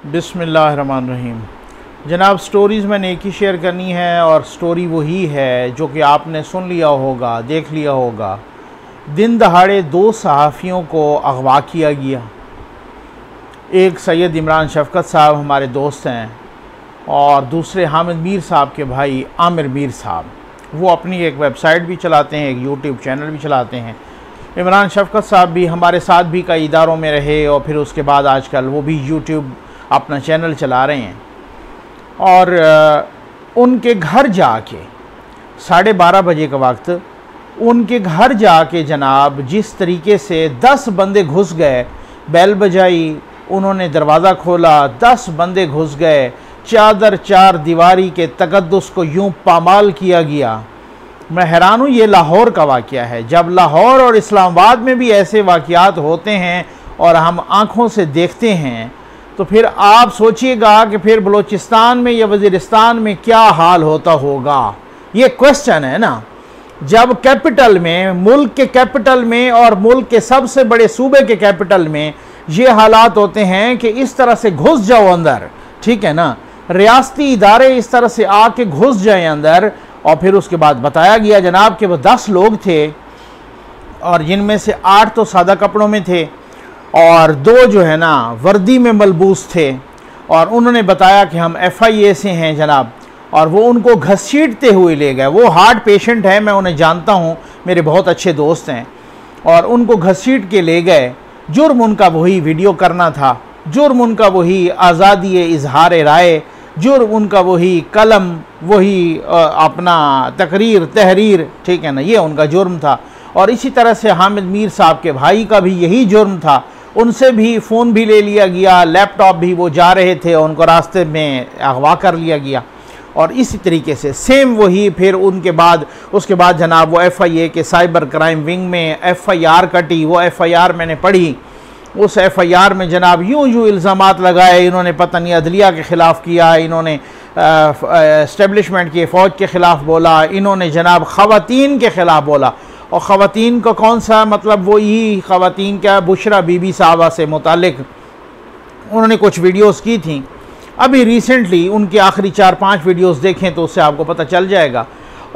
बिस्मिल्लाहिर्रहमानिर्रहीम। जनाब, स्टोरीज़ मैंने एक ही शेयर करनी है और स्टोरी वही है जो कि आपने सुन लिया होगा, देख लिया होगा। दिन दहाड़े दो सहाफ़ियों को अगवा किया गया। एक सैयद इमरान शफ़क़त साहब हमारे दोस्त हैं और दूसरे हामिद मीर साहब के भाई आमिर मीर साहब। वो अपनी एक वेबसाइट भी चलाते हैं, एक यूट्यूब चैनल भी चलाते हैं। इमरान शफ़क़त साहब भी हमारे साथ भी कई इदारों में रहे और फिर उसके बाद आजकल वो भी यूट्यूब अपना चैनल चला रहे हैं। और उनके घर जाके 12:30 बजे का वक्त, उनके घर जाके जनाब जिस तरीके से 10 बंदे घुस गए, बैल बजाई, उन्होंने दरवाज़ा खोला, 10 बंदे घुस गए, चादर चार दीवारी के तकद्दुस को यूं पामाल किया गया। मैं हैरान हूँ, ये लाहौर का वाक़या है। जब लाहौर और इस्लामाबाद में भी ऐसे वाक़यात होते हैं और हम आँखों से देखते हैं तो फिर आप सोचिएगा कि फिर बलूचिस्तान में या वज़ीरिस्तान में क्या हाल होता होगा। ये क्वेश्चन है ना। जब कैपिटल में, मुल्क के कैपिटल में और मुल्क के सबसे बड़े सूबे के कैपिटल में ये हालात होते हैं कि इस तरह से घुस जाओ अंदर, ठीक है ना, रियासती इदारे इस तरह से आके घुस जाए अंदर। और फिर उसके बाद बताया गया जनाब कि वो 10 लोग थे और जिनमें से 8 तो सादा कपड़ों में थे और 2 जो है ना वर्दी में मलबूस थे। और उन्होंने बताया कि हम FIA से हैं जनाब, और वो उनको घसीटते हुए ले गए। वो हार्ट पेशेंट है, मैं उन्हें जानता हूँ, मेरे बहुत अच्छे दोस्त हैं। और उनको घसीट के ले गए। जुर्म उनका वही वीडियो करना था, जुर्म उनका वही आज़ादी इजहार राय, जुर्म उनका वही कलम, वही अपना तकरीर तहरीर, ठीक है ना, ये उनका जुर्म था। और इसी तरह से हामिद मीर साहब के भाई का भी यही जुर्म था। उनसे भी फ़ोन भी ले लिया गया, लैपटॉप भी, वो जा रहे थे और उनको रास्ते में अगवा कर लिया गया। और इसी तरीके से सेम वही फिर उनके बाद, उसके बाद जनाब वो FIA के साइबर क्राइम विंग में FIR कटी। वो FIR मैंने पढ़ी। उस FIR में जनाब यूं इल्ज़ामात लगाए इन्होंने, पता नहीं अदलिया के ख़िलाफ़ किया, इन्होंने इस्टेब्लिशमेंट के फ़ौज के ख़िलाफ़ बोला, इन्होंने जनाब ख़वातीन के ख़िलाफ़ बोला। और ख़वातीन का कौन सा मतलब, वो ही ख़वातीन क्या, बुशरा बीबी साहबा से मुतालिक उन्होंने कुछ वीडियोस की थी। अभी रिसेंटली उनके आखिरी 4-5 वीडियोस देखें तो उससे आपको पता चल जाएगा।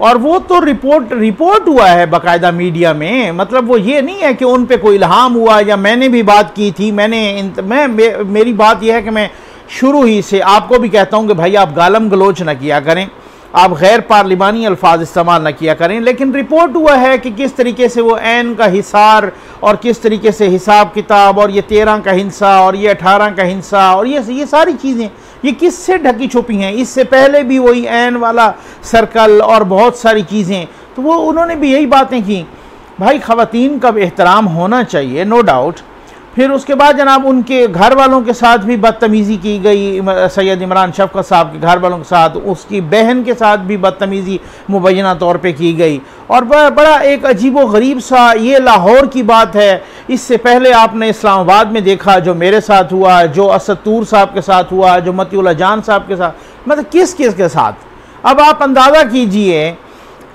और वो तो रिपोर्ट हुआ है बाकायदा मीडिया में। मतलब वो ये नहीं है कि उन पे कोई इल्हाम हुआ या मैंने भी बात की थी। मेरी बात यह है कि मैं शुरू ही से आपको भी कहता हूँ कि भाई आप गालम गलोच न किया करें, आप गैर पार्लिमानी अल्फाज इस्तेमाल न किया करें। लेकिन रिपोर्ट हुआ है कि किस तरीके से वो ऐन का हिसार और किस तरीके से हिसाब किताब, और ये 13 का हिंसा और ये 18 का हिंसा और ये सारी चीज़ें ये किससे ढकी छुपी हैं। इससे पहले भी वही ऐन वाला सर्कल और बहुत सारी चीज़ें, तो वो उन्होंने भी यही बातें की। भाई ख़वातीन का एहतराम होना चाहिए, नो डाउट। फिर उसके बाद जनाब उनके घर वालों के साथ भी बदतमीज़ी की गई। सैयद इमरान शफ़क़त साहब के घर वालों के साथ, उसकी बहन के साथ भी बदतमीज़ी मुबैना तौर पे की गई। और बड़ा एक अजीब व गरीब सा, ये लाहौर की बात है। इससे पहले आपने इस्लामाबाद में देखा जो मेरे साथ हुआ, जो असदूर साहब के साथ हुआ, जो मतीउल्लाह जान साहब के साथ, मतलब किस किस के साथ। अब आप अंदाज़ा कीजिए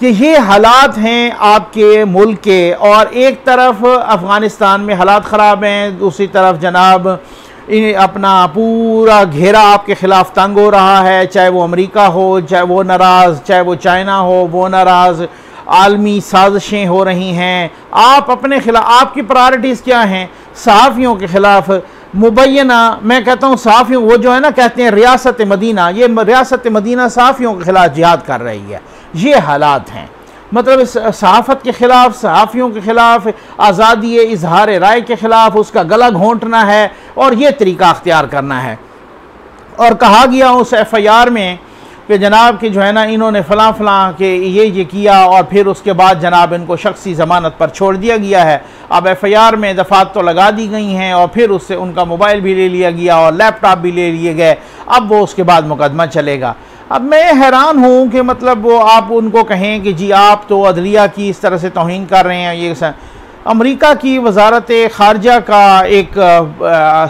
कि ये हालात हैं आपके मुल्क के। और एक तरफ अफ़गानिस्तान में हालात ख़राब हैं, दूसरी तरफ जनाब अपना पूरा घेरा आपके ख़िलाफ़ तंग हो रहा है। चाहे वो अमेरिका हो, चाहे वो नाराज़, चाहे वो चाइना हो वो नाराज़, आलमी साजिशें हो रही हैं। आप अपने खिलाफ, आपकी प्रायोरिटीज़ क्या हैं? सहाफ़ियों के ख़िलाफ़ मुबैना, मैं कहता हूँ सहाफ़ियों, वो जो है ना कहते हैं रियासत मदीना, ये रियासत मदीना सहाफ़ियों के ख़िलाफ़ जिहाद कर रही है। ये हालात हैं। मतलब इस सहाफ़त के ख़िलाफ़, सहाफ़ियों के ख़िलाफ़, आज़ादी इजहार राय के ख़िलाफ़ उसका गला घोंटना है और ये तरीका अख्तियार करना है। और कहा गया उस FIR में कि जनाब कि जो है ना इन्होंने फ़लाँ के ये किया, और फिर उसके बाद जनाब इनको शख्सी ज़मानत पर छोड़ दिया गया है। अब FIR में दफ़ात तो लगा दी गई हैं और फिर उससे उनका मोबाइल भी ले लिया गया और लैपटॉप भी ले लिए गए। अब वो उसके बाद मुकदमा चलेगा। अब मैं हैरान हूँ कि मतलब वो आप उनको कहें कि जी आप तो अदलिया की इस तरह से तौहीन कर रहे हैं। ये अमेरिका की वजारत ख़ारजा का एक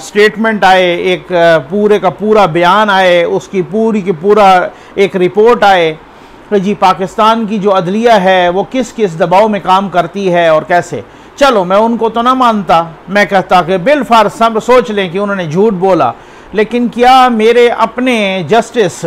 स्टेटमेंट आए, एक पूरे का पूरा बयान आए, उसकी पूरी की पूरा एक रिपोर्ट आए कि जी पाकिस्तान की जो अदलिया है वो किस किस दबाव में काम करती है और कैसे। चलो मैं उनको तो ना मानता, मैं कहता कि बिलफर्ज सब सोच लें कि उन्होंने झूठ बोला, लेकिन क्या मेरे अपने जस्टिस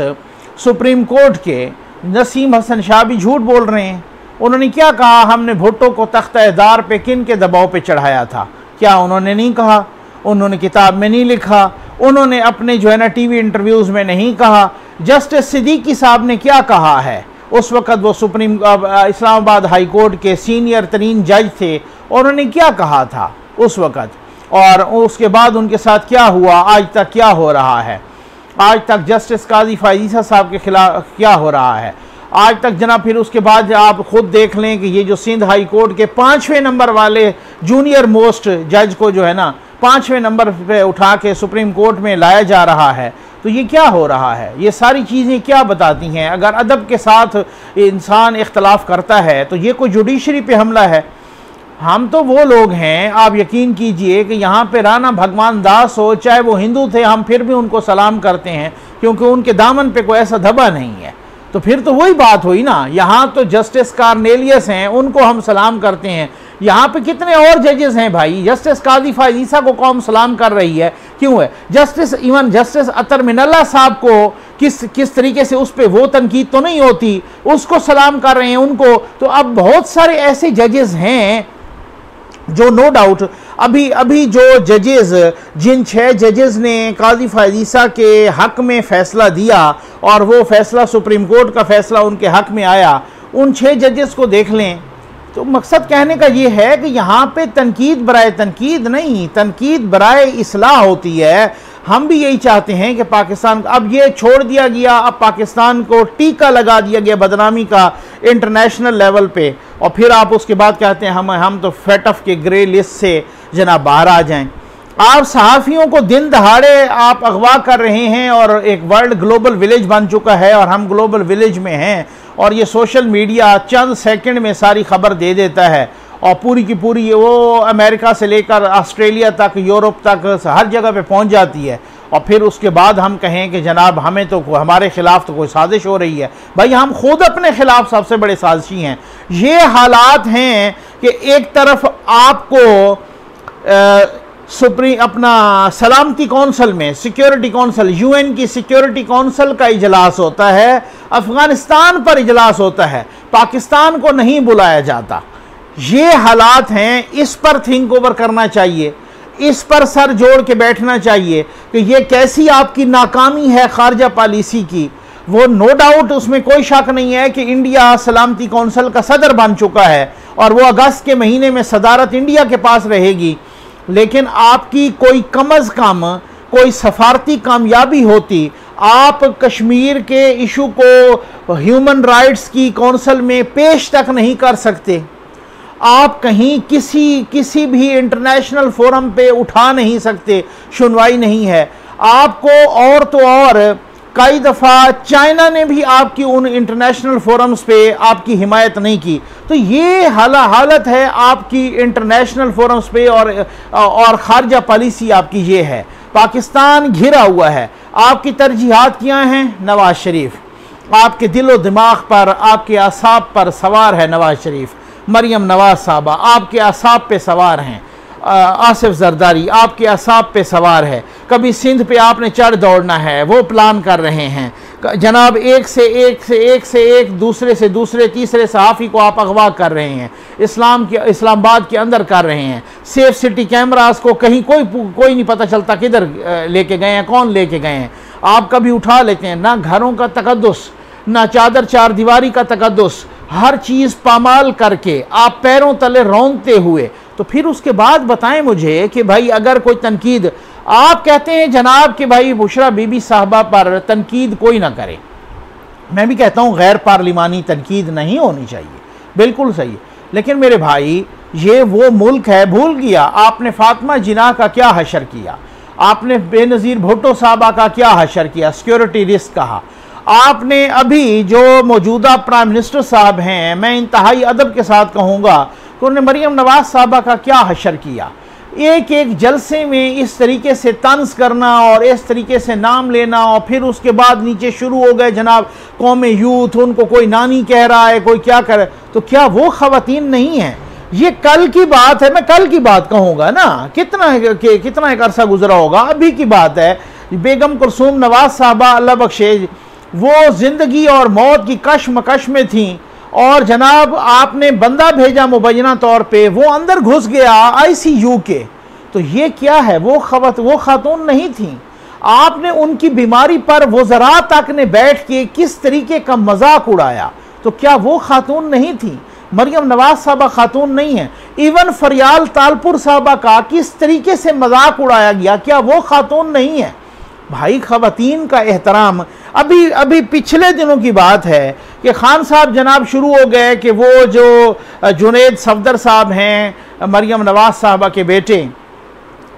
सुप्रीम कोर्ट के नसीम हसन शाह भी झूठ बोल रहे हैं? उन्होंने क्या कहा, हमने भुट्टो को तख्त-ए-दार पे किन के दबाव पे चढ़ाया था? क्या उन्होंने नहीं कहा? उन्होंने किताब में नहीं लिखा, उन्होंने अपने जो है ना टीवी इंटरव्यूज़ में नहीं कहा। जस्टिस सिद्दीकी साहब ने क्या कहा है? उस वक़्त वो सुप्रीम इस्लामाबाद हाई कोर्ट के सीनियर तरीन जज थे, उन्होंने क्या कहा था उस वक़्त, और उसके बाद उनके साथ क्या हुआ, आज तक क्या हो रहा है? आज तक जस्टिस काजी फायजीसा साहब के खिलाफ क्या हो रहा है आज तक जनाब? फिर उसके बाद आप खुद देख लें कि ये जो सिंध हाई कोर्ट के 5वें नंबर वाले जूनियर मोस्ट जज को जो है ना 5वें नंबर पे उठा के सुप्रीम कोर्ट में लाया जा रहा है, तो ये क्या हो रहा है? ये सारी चीज़ें क्या बताती हैं? अगर अदब के साथ इंसान इख्तलाफ करता है तो ये कोई जुडिशरी पे हमला है? हम तो वो लोग हैं, आप यकीन कीजिए कि यहाँ पे राणा भगवान दास हो, चाहे वो हिंदू थे, हम फिर भी उनको सलाम करते हैं, क्योंकि उनके दामन पे कोई ऐसा धब्बा नहीं है। तो फिर तो वही बात हुई ना, यहाँ तो जस्टिस कार्नेलियस हैं, उनको हम सलाम करते हैं। यहाँ पे कितने और जजेस हैं भाई? जस्टिस काजी फायजीसा को कौम सलाम कर रही है, क्यों है? जस्टिस अतर मिनल्ला साहब को किस तरीके से उस पर वो तनकीद तो नहीं होती, उसको सलाम कर रहे हैं उनको। तो अब बहुत सारे ऐसे जजेस हैं जो नो डाउट अभी जो जजेस, जिन 6 जजेस ने काजी फायजीसा के हक में फ़ैसला दिया और वो फ़ैसला सुप्रीम कोर्ट का फ़ैसला उनके हक में आया, उन 6 जजेस को देख लें। तो मकसद कहने का ये है कि यहाँ पे तनकीद बराए तनकीद नहीं, तनकीद बराए इस्लाह होती है। हम भी यही चाहते हैं कि पाकिस्तान, अब ये छोड़ दिया गया, अब पाकिस्तान को टीका लगा दिया गया बदनामी का इंटरनेशनल लेवल पे, और फिर आप उसके बाद कहते हैं हम तो फेटफ के ग्रे लिस्ट से जनाब बाहर आ जाएं। आप सहाफ़ियों को दिन दहाड़े आप अगवा कर रहे हैं, और एक वर्ल्ड ग्लोबल विलेज बन चुका है और हम ग्लोबल विलेज में हैं, और ये सोशल मीडिया चंद सेकंड में सारी खबर दे देता है, और पूरी की पूरी वो अमेरिका से लेकर ऑस्ट्रेलिया तक, यूरोप तक, हर जगह पे पहुंच जाती है। और फिर उसके बाद हम कहें कि जनाब हमें तो हमारे ख़िलाफ़ तो कोई साजिश हो रही है। भाई हम खुद अपने ख़िलाफ़ सबसे बड़े साजिशी हैं। ये हालात हैं कि एक तरफ आपको अपना सलामती कौंसल में, सिक्योरिटी कौंसल, यूएन की सिक्योरिटी कौंसल का इजलास होता है, अफ़गानिस्तान पर इजलास होता है, पाकिस्तान को नहीं बुलाया जाता। ये हालात हैं, इस पर थिंक ओवर करना चाहिए, इस पर सर जोड़ के बैठना चाहिए कि ये कैसी आपकी नाकामी है खारजा पॉलिसी की। वो नो डाउट, उसमें कोई शक नहीं है कि इंडिया सलामती कौंसल का सदर बन चुका है और वो अगस्त के महीने में सदारत इंडिया के पास रहेगी, लेकिन आपकी कोई कम अज़ कम कोई सफारती कामयाबी होती, आप कश्मीर के इशू को ह्यूमन राइट्स की कौंसल में पेश तक नहीं कर सकते, आप कहीं किसी भी इंटरनेशनल फोरम पे उठा नहीं सकते, सुनवाई नहीं है आपको। और तो और कई दफ़ा चाइना ने भी आपकी उन इंटरनेशनल फोरम्स पे आपकी हिमायत नहीं की। तो ये हालत है आपकी इंटरनेशनल फोरम्स पे, और खारजा पॉलिसी आपकी ये है। पाकिस्तान घिरा हुआ है, आपकी तरजीहात क्या हैं? नवाज शरीफ, आपके दिलो दिमाग पर, आपके असाब पर सवार है नवाज शरीफ। मरियम नवाज साहबा आपके असाब पे सवार हैं। आसिफ जरदारी आपके असाब पे सवार है। कभी सिंध पे आपने चढ़ दौड़ना है, वो प्लान कर रहे हैं जनाब। एक से एक, दूसरे से दूसरे, तीसरे सहाफ़ी को आप अगवा कर रहे हैं, इस्लामाबाद के अंदर कर रहे हैं। सेफ सिटी कैमरास को कहीं कोई नहीं पता चलता किधर लेके गए हैं, कौन लेके गए हैं। आप कभी उठा लेते हैं, ना घरों का तकद्दुस, ना चादर चार दीवारी का तकद्दुस, हर चीज़ पामाल करके आप पैरों तले रौंदते हुए। तो फिर उसके बाद बताएं मुझे कि भाई अगर कोई तनकीद, आप कहते हैं जनाब कि भाई बुशरा बीबी साहबा पर तनकीद कोई ना करे, मैं भी कहता हूँ गैर पार्लिमानी तनकीद नहीं होनी चाहिए, बिल्कुल सही। लेकिन मेरे भाई ये वो मुल्क है, भूल गया आपने फातिमा जिन्ना का क्या हशर किया, आपने बेनज़ीर भुट्टो साहबा का क्या हशर किया, सिक्योरिटी रिस्क कहा आपने। अभी जो मौजूदा प्राइम मिनिस्टर साहब हैं, मैं इंतहाई अदब के साथ कहूँगा कि उन्होंने मरियम नवाज साहबा का क्या हशर किया। एक एक जलसे में इस तरीके से तंज करना और इस तरीके से नाम लेना, और फिर उसके बाद नीचे शुरू हो गए जनाब कौम यूथ, उनको कोई नानी कह रहा है, कोई क्या करे। तो क्या वो ख़वातीन नहीं है? ये कल की बात है, मैं कल की बात कहूँगा ना, कितना एक अरसा गुजरा होगा, अभी की बात है बेगम कुलसूम नवाज साहबा अल्लाह बख्शे, वो ज़िंदगी और मौत की कश्मकश में थी और जनाब आपने बंदा भेजा मुबैना तौर पे, वो अंदर घुस गया ICU के। तो ये क्या है, वो खातून नहीं थी। आपने उनकी बीमारी पर वज़रा तक ने बैठ के किस तरीके का मजाक उड़ाया, तो क्या वो खातून नहीं थी? मरियम नवाज साहबा खातून नहीं है। इवन फरियाल तालपुर साहबा का किस तरीके से मजाक उड़ाया गया, क्या वो खातून नहीं है? भाई ख़वातीन का एहतराम। अभी पिछले दिनों की बात है कि खान साहब जनाब शुरू हो गए कि वो जो जुनैद सफदर साहब हैं मरियम नवाज साहबा के बेटे,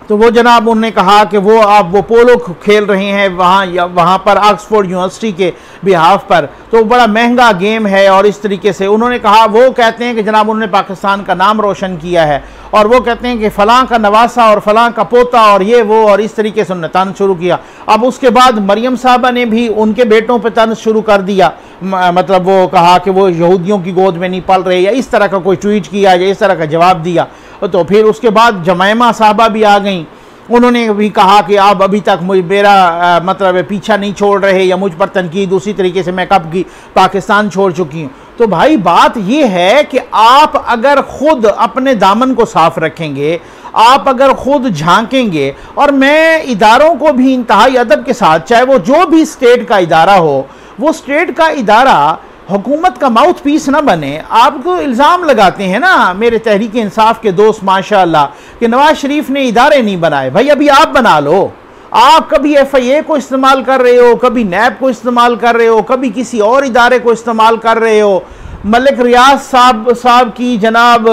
तो वो जनाब उन्होंने कहा कि वो पोलो खेल रहे हैं वहाँ पर ऑक्सफोर्ड यूनिवर्सिटी के बिहाफ पर, तो बड़ा महंगा गेम है और इस तरीके से उन्होंने कहा। वो कहते हैं कि जनाब उन्होंने पाकिस्तान का नाम रोशन किया है और वो कहते हैं कि फ़लाँ का नवासा और फ़लाँ का पोता और ये वो, और इस तरीके से उन्होंने तंज शुरू किया। अब उसके बाद मरियम साहबा ने भी उनके बेटों पर तंज शुरू कर दिया, मतलब वो कहा कि वो यहूदियों की गोद में नहीं पल रहे, या इस तरह का कोई ट्वीट किया या इस तरह का जवाब दिया। तो फिर उसके बाद जमैमा साहबा भी आ गई, उन्होंने भी कहा कि आप अभी तक मेरा मतलब पीछा नहीं छोड़ रहे या मुझ पर तनकीद उसी तरीके से मैं कब की पाकिस्तान छोड़ चुकी हूँ। तो भाई बात ये है कि आप अगर खुद अपने दामन को साफ रखेंगे, आप अगर खुद झांकेंगे, और मैं इदारों को भी इंतहाई अदब के साथ, चाहे वो जो भी स्टेट का इदारा हो, वो स्टेट का इदारा हुकूमत का माउथ पीस ना बने। आपको इल्ज़ाम लगाते हैं ना मेरे तहरीक इंसाफ के दोस्त माशाअल्लाह कि नवाज शरीफ ने इदारे नहीं बनाए। भाई अभी आप बना लो। आप कभी FIA को इस्तेमाल कर रहे हो, कभी NAB को इस्तेमाल कर रहे हो, कभी किसी और इदारे को इस्तेमाल कर रहे हो। मलिक रियाज साहब की जनाब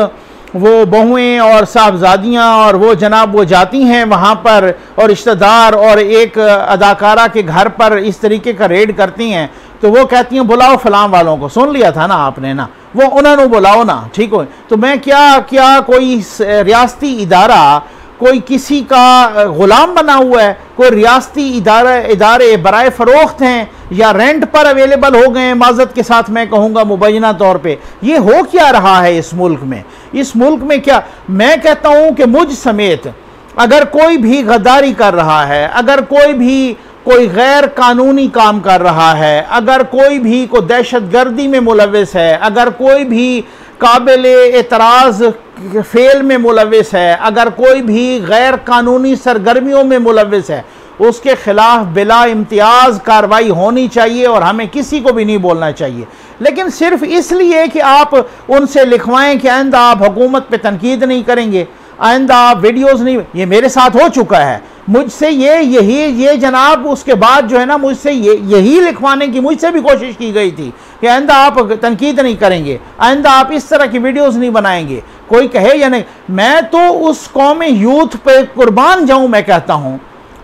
वो बहुएं और साहबजादियाँ और वो जनाब वो जाती हैं वहाँ पर और रिश्तेदार और एक अदाकारा के घर पर इस तरीके का रेड करती हैं, तो वो कहती हैं बुलाओ फलां वालों को। सुन लिया था ना आपने ना, वो उन्होंने बुलाओ ना, ठीक हो। तो मैं क्या कोई रियासती इदारा कोई किसी का ग़ुलाम बना हुआ है? कोई रियासती इदारे बराए फ़रोख्त हैं या रेंट पर अवेलेबल हो गए हैं? माज़रत के साथ मैं कहूँगा मुबैना तौर पे ये हो क्या रहा है इस मुल्क में? इस मुल्क में क्या, मैं कहता हूँ कि मुझ समेत अगर कोई भी गद्दारी कर रहा है, अगर कोई गैर कानूनी काम कर रहा है, अगर कोई भी को दहशतगर्दी में मुलविस है, अगर कोई भी काबिल एतराज़ फेल में मुलविस है, अगर कोई भी गैर कानूनी सरगर्मियों में मुलविस है, उसके ख़िलाफ़ बिला इम्तियाज़ कार्रवाई होनी चाहिए और हमें किसी को भी नहीं बोलना चाहिए। लेकिन सिर्फ इसलिए कि आप उनसे लिखवाएं कि आइंदा आप हुकूमत पे तनकीद नहीं करेंगे, आइंदा आप वीडियोज़ नहीं, ये मेरे साथ हो चुका है। मुझसे ये जनाब उसके बाद जो है ना, मुझसे यही लिखवाने की मुझसे भी कोशिश की गई थी कि आइंदा आप तनकीद नहीं करेंगे, आइंदा आप इस तरह की वीडियोस नहीं बनाएंगे, कोई कहे या नहीं। मैं तो उस कौम यूथ पे कुर्बान जाऊं, मैं कहता हूं,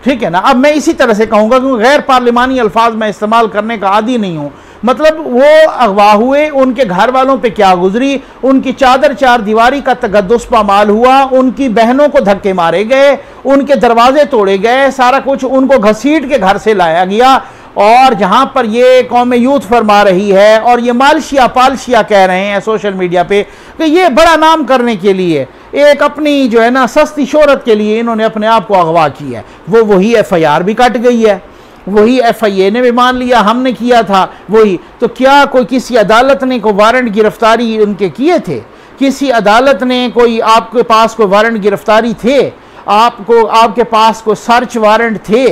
ठीक है ना। अब मैं इसी तरह से कहूँगा क्योंकि गैर पार्लिमानी अल्फाज मैं इस्तेमाल करने का आदी नहीं हूँ। मतलब वो अगवा हुए, उनके घर वालों पे क्या गुजरी, उनकी चादर चार दीवारी का तगद्दुस पामाल हुआ, उनकी बहनों को धक्के मारे गए, उनके दरवाजे तोड़े गए, सारा कुछ उनको घसीट के घर से लाया गया। और जहाँ पर ये कौम यूथ फरमा रही है और ये मालशिया पालशिया कह रहे हैं सोशल मीडिया पे कि ये बड़ा नाम करने के लिए, एक अपनी जो है ना सस्ती शोहरत के लिए इन्होंने अपने आप को अगवा किया है, वही FIR भी कट गई है, वही FIA ने भी मान लिया हमने किया था वही। तो क्या कोई किसी अदालत ने कोई वारंट गिरफ्तारी उनके किए थे? किसी अदालत ने कोई आपके पास कोई वारंट गिरफ्तारी थे? आपके पास कोई सर्च वारंट थे?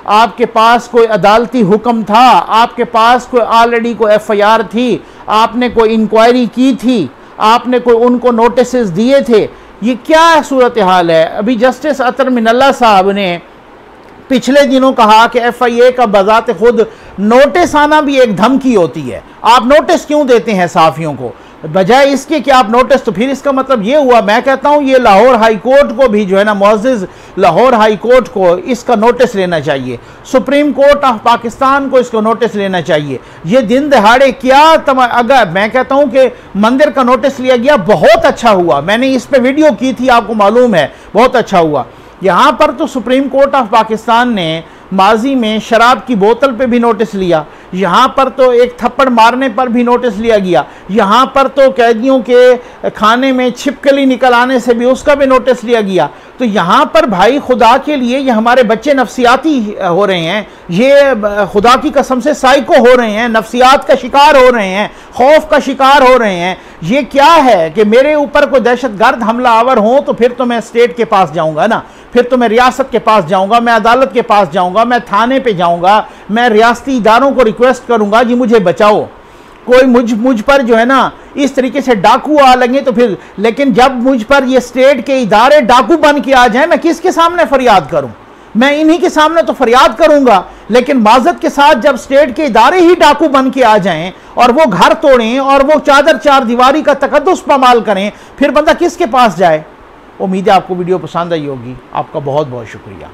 आपके पास कोई अदालती हुक्म था? आपके पास कोई ऑलरेडी कोई FIR थी? आपने कोई इंक्वायरी की थी? आपने कोई उनको नोटिस दिए थे? ये क्या सूरत हाल है? अभी जस्टिस अतर मिनल्ला साहब ने पिछले दिनों कहा कि FIA का बजात खुद नोटिस आना भी एक धमकी होती है। आप नोटिस क्यों देते हैं साफियों को, बजाय इसके कि आप नोटिस, तो फिर इसका मतलब ये हुआ, मैं कहता हूँ ये लाहौर हाई कोर्ट को भी जो है ना, मुअज़्ज़िज़ लाहौर हाई कोर्ट को इसका नोटिस लेना चाहिए, सुप्रीम कोर्ट ऑफ पाकिस्तान को इसको नोटिस लेना चाहिए। ये दिन दहाड़े क्या अगर मैं कहता हूँ कि मंदिर का नोटिस लिया गया, बहुत अच्छा हुआ, मैंने इस पर वीडियो की थी, आपको मालूम है, बहुत अच्छा हुआ। यहाँ पर तो सुप्रीम कोर्ट ऑफ पाकिस्तान ने माजी में शराब की बोतल पे भी नोटिस लिया, यहाँ पर तो एक थप्पड़ मारने पर भी नोटिस लिया गया, यहाँ पर तो कैदियों के खाने में छिपकली निकल आने से भी उसका भी नोटिस लिया गया। तो यहाँ पर भाई खुदा के लिए ये हमारे बच्चे नफ्सियाती हो रहे हैं, ये खुदा की कसम से साइको हो रहे हैं, नफ्सियात का शिकार हो रहे हैं, खौफ का शिकार हो रहे हैं। ये क्या है कि मेरे ऊपर कोई दहशतगर्द हमला आवर हो तो फिर तो मैं स्टेट के पास जाऊंगा ना, फिर तो मैं रियासत के पास जाऊंगा, मैं अदालत के पास जाऊंगा, मैं थाने पे जाऊंगा, मैं रियासती इदारों को रिक्वेस्ट करूंगा जी मुझे बचाओ। कोई मुझ पर जो है ना इस तरीके से डाकू आ लगे तो फिर, लेकिन जब मुझ पर ये स्टेट के इदारे डाकू बन के आ जाए, मैं किसके सामने फरियाद करूं? मैं इन्हीं के सामने तो फरियाद करूंगा। लेकिन माजरत के साथ जब स्टेट के इदारे ही डाकू बन के आ जाएं और वो घर तोड़ें और वो चादर चार दीवारी का तकद्दुस पामाल करें, फिर बंदा किसके पास जाए? उम्मीद है आपको वीडियो पसंद आई होगी। आपका बहुत बहुत शुक्रिया।